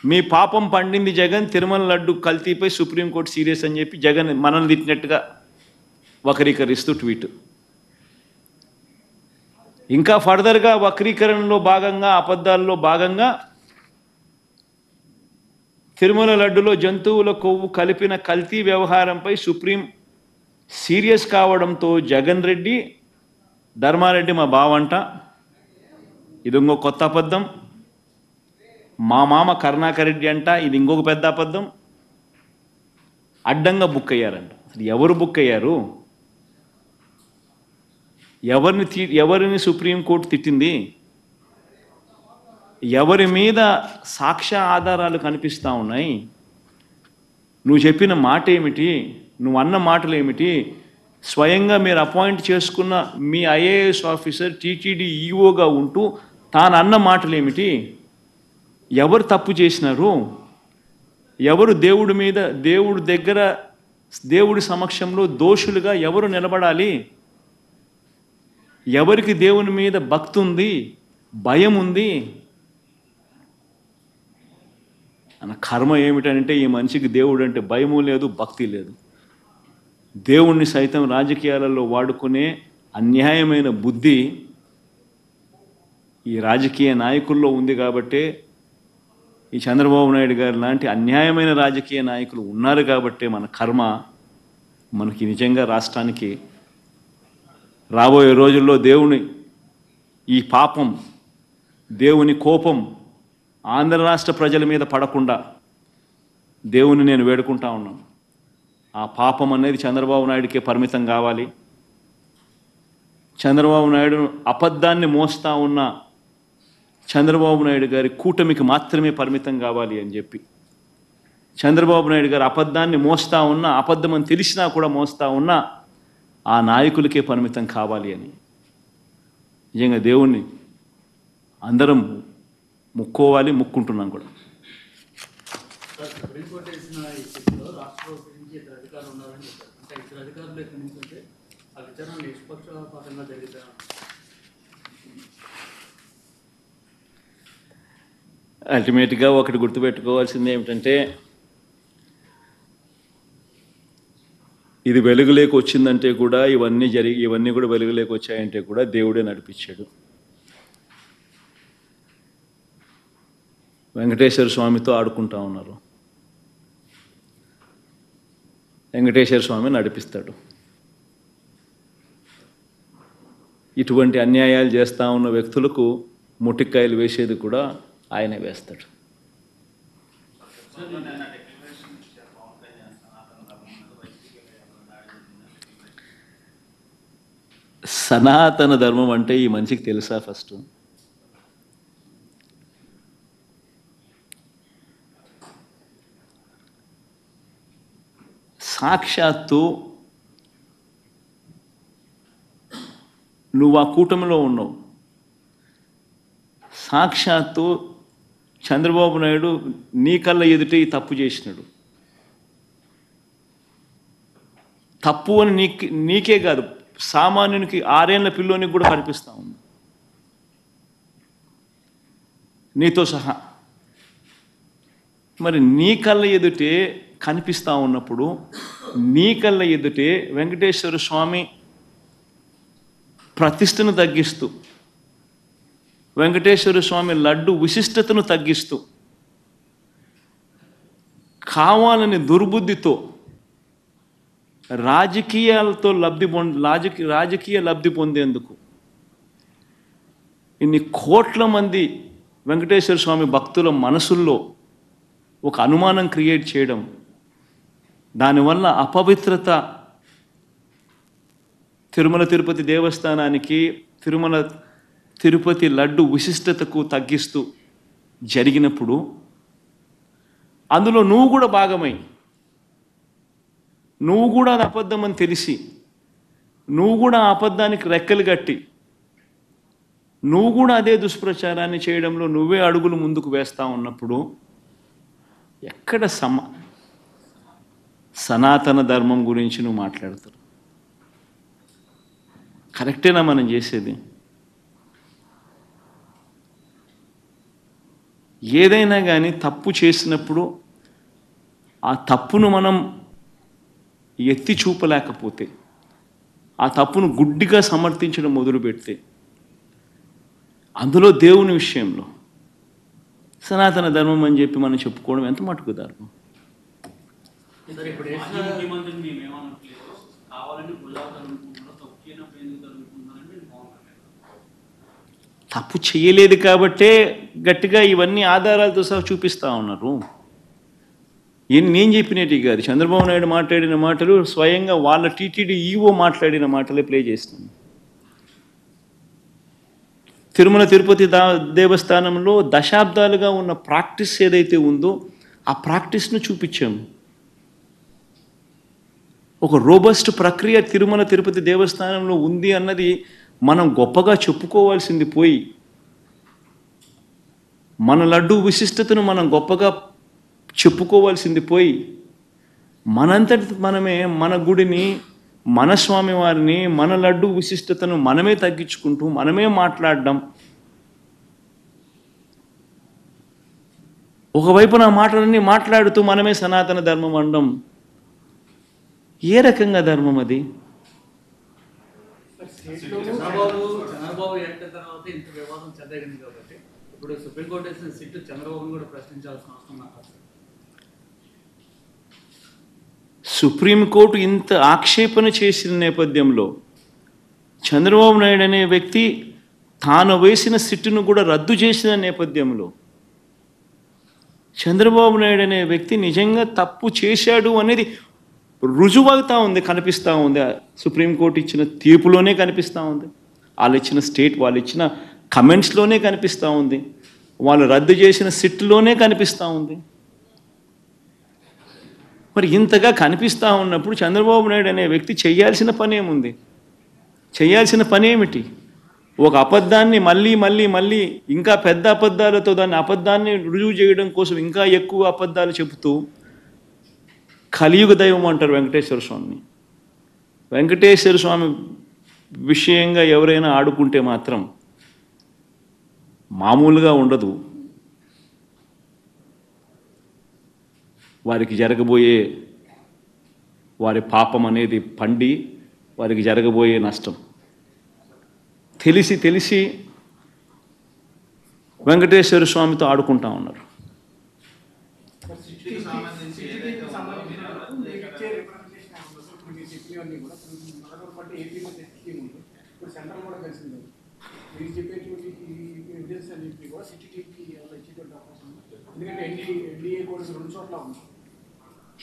మీ పాపం పండింది జగన్, తిరుమల లడ్డు కల్తీపై సుప్రీంకోర్టు సీరియస్ అని చెప్పి జగన్ మనల్ని తిట్టినట్టుగా వక్రీకరిస్తూ ట్వీట్. ఇంకా ఫర్దర్గా వక్రీకరణలో భాగంగా అబద్ధాల్లో భాగంగా తిరుమల లడ్డులో జంతువుల కొవ్వు కలిపిన కల్తీ వ్యవహారంపై సుప్రీం సీరియస్ కావడంతో జగన్ రెడ్డి ధర్మారెడ్డి మా బావంట, ఇది ఇంకో కొత్త అబద్ధం, మా మామ కరుణాకర్ రెడ్డి అంట, ఇది ఇంకొక పెద్ద అబద్ధం, అడ్డంగా బుక్ అయ్యారంట. అసలు ఎవరు బుక్ అయ్యారు? ఎవరిని సుప్రీంకోర్టు తిట్టింది? ఎవరి మీద సాక్ష్య ఆధారాలు కనిపిస్తూ ఉన్నాయి? నువ్వు చెప్పిన మాట ఏమిటి? నువ్వు అన్న మాటలు ఏమిటి? స్వయంగా మీరు అపాయింట్ చేసుకున్న మీ ఐఏఎస్ ఆఫీసర్ టీటీడీ ఈఓగా ఉంటూ తాను అన్న మాటలు ఏమిటి? ఎవరు తప్పు చేసినారు? ఎవరు దేవుడి సమక్షంలో దోషులుగా ఎవరు నిలబడాలి? ఎవరికి దేవుని మీద భక్తి ఉంది, భయం ఉంది? అన్న కర్మ ఏమిటంటే ఈ మనిషికి దేవుడు అంటే భయము లేదు, భక్తి లేదు. దేవుణ్ణి సైతం రాజకీయాలలో వాడుకునే అన్యాయమైన బుద్ధి ఈ రాజకీయ నాయకుల్లో ఉంది. కాబట్టే ఈ చంద్రబాబు నాయుడు గారు లాంటి అన్యాయమైన రాజకీయ నాయకులు ఉన్నారు కాబట్టే మన కర్మ మనకి నిజంగా రాష్ట్రానికి రాబోయే రోజుల్లో ఈ పాపం, దేవుని కోపం ఆంధ్ర రాష్ట్ర ప్రజల మీద పడకుండా దేవుని నేను వేడుకుంటా ఉన్నాను. ఆ పాపం అనేది చంద్రబాబు నాయుడికే పరిమితం కావాలి. చంద్రబాబు నాయుడు అబద్ధాన్ని మోస్తా ఉన్న చంద్రబాబు నాయుడు గారి కూటమికి మాత్రమే పరిమితం కావాలి అని చెప్పి, చంద్రబాబు నాయుడు గారు అబద్ధాన్ని మోస్తా ఉన్న, అబద్ధం అని తెలిసినా కూడా మోస్తా ఉన్న ఆ నాయకులకే పరిమితం కావాలి అని నిజంగా దేవుణ్ణి అందరం ముక్కోవాలి, ముక్కుంటున్నాం కూడా. అల్టిమేట్గా ఒకటి గుర్తుపెట్టుకోవాల్సింది ఏమిటంటే ఇది వెలుగులోకి వచ్చిందంటే కూడా ఇవన్నీ కూడా వెలుగులోకి వచ్చాయంటే కూడా దేవుడే నడిపించాడు. వెంకటేశ్వర స్వామితో ఆడుకుంటా ఉన్నారు. వెంకటేశ్వర స్వామి నడిపిస్తాడు. ఇటువంటి అన్యాయాలు చేస్తూ ఉన్న వ్యక్తులకు ముటిక్కాయలు వేసేది కూడా ఆయనే వేస్తాడు. సనాతన ధర్మం అంటే ఈ మనిషికి తెలుసా? ఫస్ట్ సాక్షాత్తు నువ్వు ఆ కూటమిలో ఉన్నావు. సాక్షాత్తు చంద్రబాబు నాయుడు నీ కళ్ళ ఎదుటే ఈ తప్పు చేసినాడు. తప్పు అని నీకే కాదు, సామాన్యునికి 6 ఏళ్ల పిల్లోనికి కూడా కనిపిస్తూ ఉంది, నీతో సహా. మరి నీ కళ్ళ ఎదుటే కనిపిస్తూ ఉన్నప్పుడు నీ కళ్ళ ఎదుటే వెంకటేశ్వర స్వామి ప్రతిష్టను తగ్గిస్తూ, వెంకటేశ్వర స్వామి లడ్డు విశిష్టతను తగ్గిస్తూ, కావాలని దుర్బుద్ధితో రాజకీయ లబ్ధి పొందేందుకు ఇన్ని కోట్ల మంది వెంకటేశ్వర స్వామి భక్తుల మనసుల్లో ఒక అనుమానం క్రియేట్ చేయడం, దానివల్ల అపవిత్రత తిరుమల తిరుపతి దేవస్థానానికి, తిరుపతి లడ్డు విశిష్టతకు తగ్గిస్తూ జరిగినప్పుడు అందులో నువ్వు కూడా భాగమై, నువ్వు కూడా అది అబద్ధం అని తెలిసి, నువ్వు కూడా ఆ అబద్ధానికి రెక్కలు కట్టి, నువ్వు కూడా అదే దుష్ప్రచారాన్ని చేయడంలో నువ్వే అడుగులు ముందుకు వేస్తూ ఉన్నప్పుడు ఎక్కడ సనాతన ధర్మం గురించి నువ్వు మాట్లాడతావు? కరెక్టేనా మనం చేసేది? ఏదైనా కానీ తప్పు చేసినప్పుడు ఆ తప్పును మనం ఎత్తి చూపలేకపోతే, ఆ తప్పును గుడ్డిగా సమర్థించడం మొదలుపెడితే, అందులో దేవుని విషయంలో సనాతన ధర్మం అని చెప్పి మనం చెప్పుకోవడం ఎంత మటుకు ధర్మం? తప్పు చేయలేదు కాబట్టే గట్టిగా ఇవన్నీ ఆధారాలతో సహా చూపిస్తూ ఉన్నారు. నేను చెప్పినట్టు కాదు, చంద్రబాబు నాయుడు మాట్లాడిన మాటలు స్వయంగా వాళ్ళ టీటీడీ ఈవో మాట్లాడిన మాటలే ప్లే చేస్తున్నాను. తిరుమల తిరుపతి దేవస్థానంలో దశాబ్దాలుగా ఉన్న ప్రాక్టీస్ ఏదైతే ఉందో ఆ ప్రాక్టీస్ను చూపించాము. ఒక రోబస్ట్ ప్రక్రియ తిరుమల తిరుపతి దేవస్థానంలో ఉంది అన్నది మనం గొప్పగా చెప్పుకోవాల్సింది పోయి, మన లడ్డు విశిష్టతను మనం గొప్పగా చెప్పుకోవాల్సింది పోయి, మనంతటి మనమే మన గుడిని, మన స్వామివారిని, మన లడ్డు విశిష్టతను మనమే తగ్గించుకుంటూ మనమే మాట్లాడడం, ఒకవైపు నా మాటలన్నీ మాట్లాడుతూ మనమే సనాతన ధర్మం అనడం ఏ రకంగా ధర్మం అది?
చంద్రబాబు ఎట్టిన తర్వాత ఇంత వివాదం చెందగింది కాబట్టి ఇప్పుడు సుప్రీంకోర్టు వేసిన సిట్టు చంద్రబాబును కూడా ప్రశ్నించాల్సిన అవసరం నాకు.
సుప్రీంకోర్టు ఇంత ఆక్షేపణ చేసిన నేపథ్యంలో చంద్రబాబు నాయుడు అనే వ్యక్తి తాను వేసిన సిట్టును కూడా రద్దు చేసిన నేపథ్యంలో చంద్రబాబు నాయుడు అనే వ్యక్తి నిజంగా తప్పు చేశాడు అనేది రుజువవుతా ఉంది, కనిపిస్తూ ఉంది. సుప్రీంకోర్టు ఇచ్చిన తీర్పులోనే కనిపిస్తూ ఉంది, వాళ్ళు ఇచ్చిన కమెంట్స్లోనే కనిపిస్తూ ఉంది, వాళ్ళు రద్దు చేసిన సిట్లోనే కనిపిస్తూ ఉంది. మరి ఇంతగా కనిపిస్తూ ఉన్నప్పుడు చంద్రబాబు నాయుడు అనే వ్యక్తి చేయాల్సిన పని ఏముంది? చేయాల్సిన పని ఏమిటి? ఒక అబద్ధాన్ని మళ్ళీ మళ్ళీ మళ్ళీ ఇంకా పెద్ద అబద్ధాలతో దాన్ని అబద్ధాన్ని రుజువు చేయడం కోసం ఇంకా ఎక్కువ అబద్ధాలు చెబుతూ కలియుగ దైవం అంటారు వెంకటేశ్వర స్వామిని. వెంకటేశ్వర స్వామి విషయంగా ఎవరైనా ఆడుకుంటే మాత్రం మామూలుగా ఉండదు. వారికి జరగబోయే వారి పాపం అనేది పండి వారికి జరగబోయే నష్టం తెలిసి తెలిసి వెంకటేశ్వర స్వామితో ఆడుకుంటా ఉన్నారు.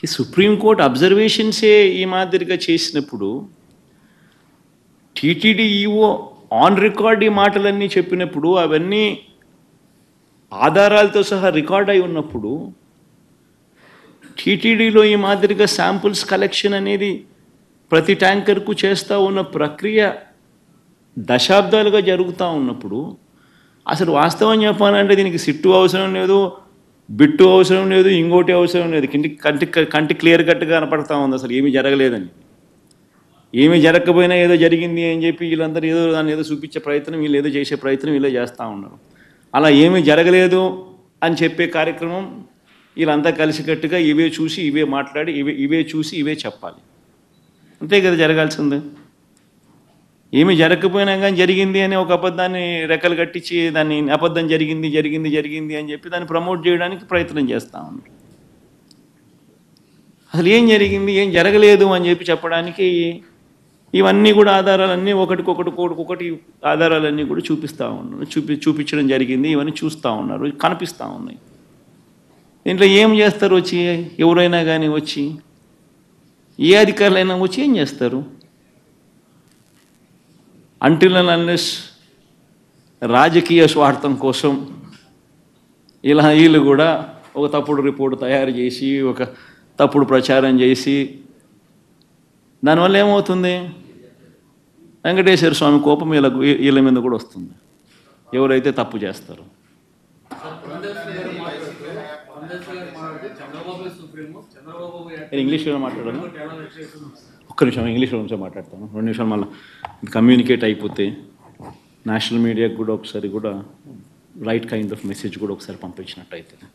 ఈ సుప్రీంకోర్టు అబ్జర్వేషన్సే ఈ మాదిరిగా చేసినప్పుడు టీటీడీ ఈఓ ఆన్ రికార్డ్ ఈ మాటలన్నీ చెప్పినప్పుడు అవన్నీ ఆధారాలతో సహా రికార్డ్ అయి ఉన్నప్పుడు టీటీడీలో ఈ మాదిరిగా శాంపుల్స్ కలెక్షన్ అనేది ప్రతి ట్యాంకర్కు చేస్తూ ఉన్న ప్రక్రియ దశాబ్దాలుగా జరుగుతూ ఉన్నప్పుడు అసలు వాస్తవం చెప్పాలంటే దీనికి సిట్టు అవసరం లేదు, బిట్టు అవసరం లేదు, ఇంకోటి అవసరం లేదు. కంటి క్లియర్ కట్గా కనపడతా ఉంది అసలు ఏమీ జరగలేదని. ఏమీ జరగకపోయినా ఏదో జరిగింది అని చెప్పి వీళ్ళందరూ ఏదో దాన్ని ఏదో చూపించే ప్రయత్నం, వీళ్ళు ఏదో చేసే ప్రయత్నం వీళ్ళే చేస్తూ ఉన్నారు. అలా ఏమీ జరగలేదు అని చెప్పే కార్యక్రమం వీళ్ళంతా కలిసికట్టుగా ఇవే చూసి ఇవే మాట్లాడి ఇవే చూసి ఇవే చెప్పాలి. అంతే కదా జరగాల్సిందే. ఏమీ జరగకపోయినా కానీ జరిగింది అని ఒక అబద్ధాన్ని రెక్కలు కట్టించి దాన్ని అబద్ధం జరిగింది జరిగింది జరిగింది అని చెప్పి దాన్ని ప్రమోట్ చేయడానికి ప్రయత్నం చేస్తూ ఉన్నారు. అసలు ఏం జరిగింది ఏం జరగలేదు అని చెప్పి చెప్పడానికి ఇవన్నీ కూడా ఆధారాలన్నీ ఒకటికొకటి ఆధారాలన్నీ కూడా చూపిస్తూ ఉన్నారు. చూపించడం జరిగింది. ఇవన్నీ చూస్తూ ఉన్నారు, కనిపిస్తూ ఉన్నాయి. దీంట్లో ఏం చేస్తారు వచ్చి ఎవరైనా కానీ వచ్చి ఏ అధికారులైనా వచ్చి ఏం చేస్తారు? అంటిల్ అండ్ అన్లెస్ రాజకీయ స్వార్థం కోసం ఇలా వీళ్ళు కూడా ఒక తప్పుడు రిపోర్ట్ తయారు చేసి ఒక తప్పుడు ప్రచారం చేసి దానివల్ల ఏమవుతుంది? వెంకటేశ్వర స్వామి కోపం వీళ్ళ మీద కూడా వస్తుంది ఎవరైతే తప్పు చేస్తారో. ఇంగ్లీష్లో మాట్లాడాను, ఒక్క నిమిషం ఇంగ్లీష్లో నుంచే మాట్లాడతాను, 2 నిమిషాలు మళ్ళీ కమ్యూనికేట్ అయిపోతే నేషనల్ మీడియాకు కూడా ఒకసారి కూడా రైట్ కైండ్ ఆఫ్ మెసేజ్ కూడా ఒకసారి పంపించినట్టు అవుతుంది.